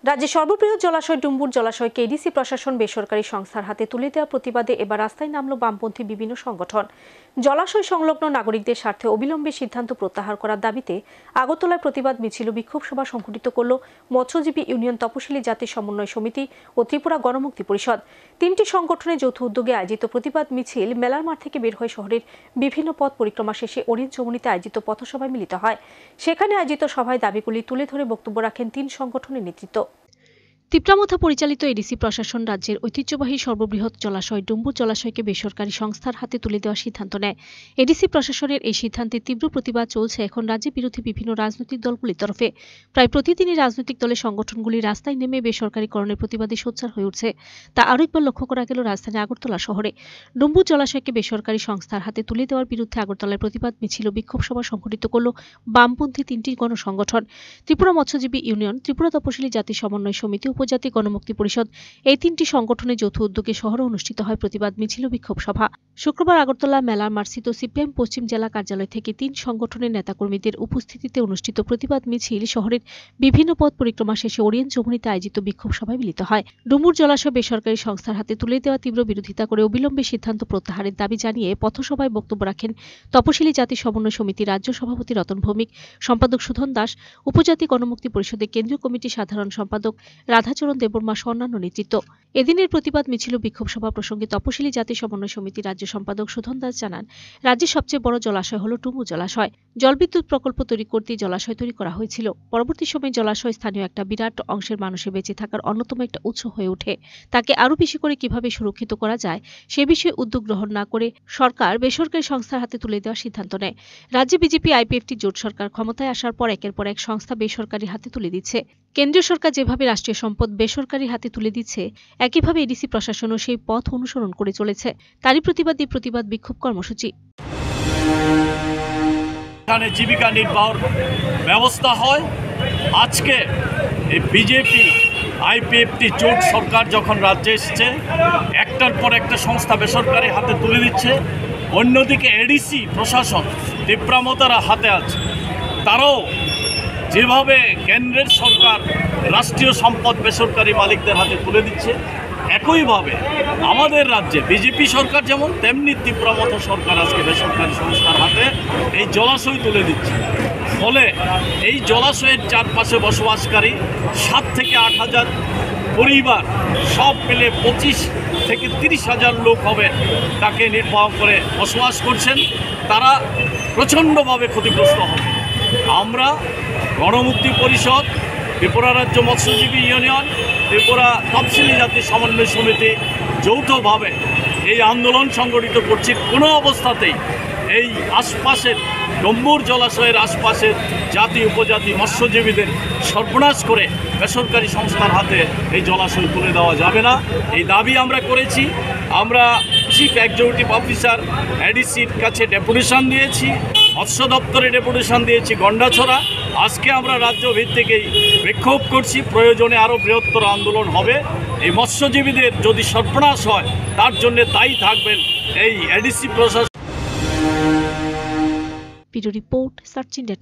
রাজ্যের সর্ববৃহৎ জলাশয় ডুম্বুর জলাশয়কে এডিসি প্রশাসন বেসরকারি সংস্থার হাতে তুলে দেওয়ার প্রতিবাদে এবার রাস্তায় নামল বামপন্থী বিভিন্ন সংগঠন। জলাশয় সংলগ্ন নাগরিকদের স্বার্থে অবিলম্বে সিদ্ধান্ত প্রত্যাহার করার দাবিতে আগরতলায় প্রতিবাদ মিছিল ও বিক্ষোভ সভা সংঘটিত করল মৎস্যজীবী ইউনিয়ন, তপশিলি জাতি সমন্বয় সমিতি ও ত্রিপুরা গণমুক্তি পরিষদ। তিনটি সংগঠনের যৌথ উদ্যোগে আয়োজিত প্রতিবাদ মিছিল মেলার মাঠ থেকে বের হয়ে শহরের বিভিন্ন পথ পরিক্রমা শেষে ওরিয়েন্ট যমুনাতে আয়োজিত পথসভায় মিলিত হয়। সেখানে আয়োজিত সভায় দাবিগুলি তুলে ধরে বক্তব্য রাখেন তিন সংগঠনের নেতৃত্ব। তিপ্রামথা পরিচালিত এডিসি প্রশাসন রাজ্যের ঐতিহ্যবাহী সর্ববৃহৎ জলাশয় ডুম্বুর জলাশয়কে বেসরকারি সংস্থার হাতে তুলে দেওয়ার সিদ্ধান্ত নেয়। এডিসি প্রশাসনের এই সিদ্ধান্তে তীব্র প্রতিবাদ চলছে এখন রাজ্যের বিরোধী বিভিন্ন রাজনৈতিক দলগুলির তরফে। প্রায় প্রতিদিনই রাজনৈতিক দলের সংগঠনগুলি রাস্তায় নেমে বেসরকারিকরণের প্রতিবাদে সোচ্চার হয়ে উঠছে। তা আরও একবার লক্ষ্য করা গেল রাজধানী আগরতলা শহরে। ডুম্বুর জলাশয়কে বেসরকারি সংস্থার হাতে তুলে দেওয়ার বিরুদ্ধে আগরতলায় প্রতিবাদ মিছিল ও বিক্ষোভ সভা সংঘটিত করল বামপন্থী তিনটি গণসংগঠন। ত্রিপুরা মৎস্যজীবী ইউনিয়ন, ত্রিপুরা তপশিলি জাতি সমন্বয় সমিতি, উপজাতি গণমুক্তি পরিষদ, এই তিনটি সংগঠনের যৌথ উদ্যোগে শহরে অনুষ্ঠিত হয় প্রতিবাদ মিছিল ও বিক্ষোভ সভা। শুক্রবার আগরতলা মেলার মার্সিত সিপিএম পশ্চিম জেলা কার্যালয় থেকে তিন সংগঠনের নেতাকর্মীদের উপস্থিতিতে অনুষ্ঠিত প্রতিবাদ মিছিল শহরের বিভিন্ন পথ পরিক্রমা শেষে ওরিয়েন্ট যমুনাতে আয়োজিত বিক্ষোভ সভায় মিলিত হয়। ডুম্বুর জলাশয় বেসরকারি সংস্থার হাতে তুলে দেওয়া তীব্র বিরোধিতা করে অবিলম্বে সিদ্ধান্ত প্রত্যাহারের দাবি জানিয়ে পথসভায় বক্তব্য রাখেন তপশিলি জাতি সমন্বয় সমিতি রাজ্য সভাপতি রতন ভৌমিক, সম্পাদক সুধন দাস, উপজাতি গণমুক্তি পরিষদের কেন্দ্রীয় কমিটির সাধারণ সম্পাদক রাধাচরণ দেববর্মা সহ অন্যান্য নেতৃত্ব। এদিনের প্রতিবাদ মিছিল ও বিক্ষোভ সভা প্রসঙ্গে তপশিলি জাতি সমন্বয় সমিতি রাজ্য সম্পাদক সুধন দাস জানান, রাজ্যের সবচেয়ে বড় জলাশয় হল ডুম্বুর জলাশয়। জলবিদ্যুৎ প্রকল্প তৈরি করতেই জলাশয় তৈরি করা হয়েছিল। পরবর্তী সময়ে জলাশয় স্থানীয় একটা বিরাট অংশের মানুষের বেঁচে থাকার অন্যতম একটা উৎস হয়ে ওঠে। তাকে আরও বেশি করে কিভাবে সুরক্ষিত করা যায় সে বিষয়ে উদ্যোগ গ্রহণ না করে সরকার বেসরকারি সংস্থার হাতে তুলে দেওয়ার সিদ্ধান্ত নেয়। রাজ্যে বিজেপি আইপিএফটি জোট সরকার ক্ষমতায় আসার পর একের পর এক সংস্থা বেসরকারি হাতে তুলে দিচ্ছে। কেন্দ্রীয় সরকার যেভাবে রাষ্ট্রীয় সম্পদ বেসরকারি হাতে তুলে দিচ্ছে, একইভাবে এডিসি প্রশাসনও সেই পথ অনুসরণ করে চলেছে। তারই প্রতিবাদী প্রতিবাদ বিক্ষোভ কর্মসূচি। এখানে জীবিকা নির্বাহের ব্যবস্থা হয়। আজকে এই বিজেপি আইপিএফটি জোট সরকার যখন রাজ্যে এসছে, একটার পর একটা সংস্থা বেসরকারি হাতে তুলে দিচ্ছে। অন্যদিকে এডিসি প্রশাসন তীব্রামতার হাতে আছে। তারাও যেভাবে কেন্দ্রের সরকার রাষ্ট্রীয় সম্পদ বেসরকারি মালিকদের হাতে তুলে দিচ্ছে, একইভাবে আমাদের রাজ্যে বিজেপি সরকার যেমন তেমনি তীব্রামথা সরকার আজকে বেসরকারি সংস্থার হাতে এই জলাশয় তুলে দিচ্ছে। ফলে এই জলাশয়ের চারপাশে বসবাসকারী 7 থেকে 8 হাজার পরিবার, সব মিলে 25 থেকে 30 হাজার লোক হবে তাকে নির্বাহ করে বসবাস করছেন। তারা প্রচণ্ডভাবে ক্ষতিগ্রস্ত হবে। আমরা গণমুক্তি পরিষদ, ত্রিপুরা রাজ্য মৎস্যজীবী ইউনিয়ন, ত্রিপুরা তফসিলি জাতি সমন্বয় সমিতি যৌথভাবে এই আন্দোলন সংগঠিত করছি। কোনো অবস্থাতেই এই আশপাশের ডুম্বুর জলাশয়ের আশপাশের জাতি উপজাতি মৎস্যজীবীদের সর্বনাশ করে বেসরকারি সংস্থার হাতে এই জলাশয় তুলে দেওয়া যাবে না। এই দাবি আমরা করেছি। আমরা চিফ এক্সিকিউটিভ অফিসার এডিসির কাছে ডেপুটেশন দিয়েছি, মৎস্য দপ্তরে ডেপুটেশন দিয়েছি গন্ডাছড়া। আজকে আমরা রাজ্য ভিত্তিকেই বিক্ষোভ করছি। প্রয়োজনে আরও বৃহত্তর আন্দোলন হবে। এই মৎস্যজীবীদের যদি সর্বনাশ হয় তার জন্য দায়ী থাকবেন এই এডিসি প্রশাসন। Report search India.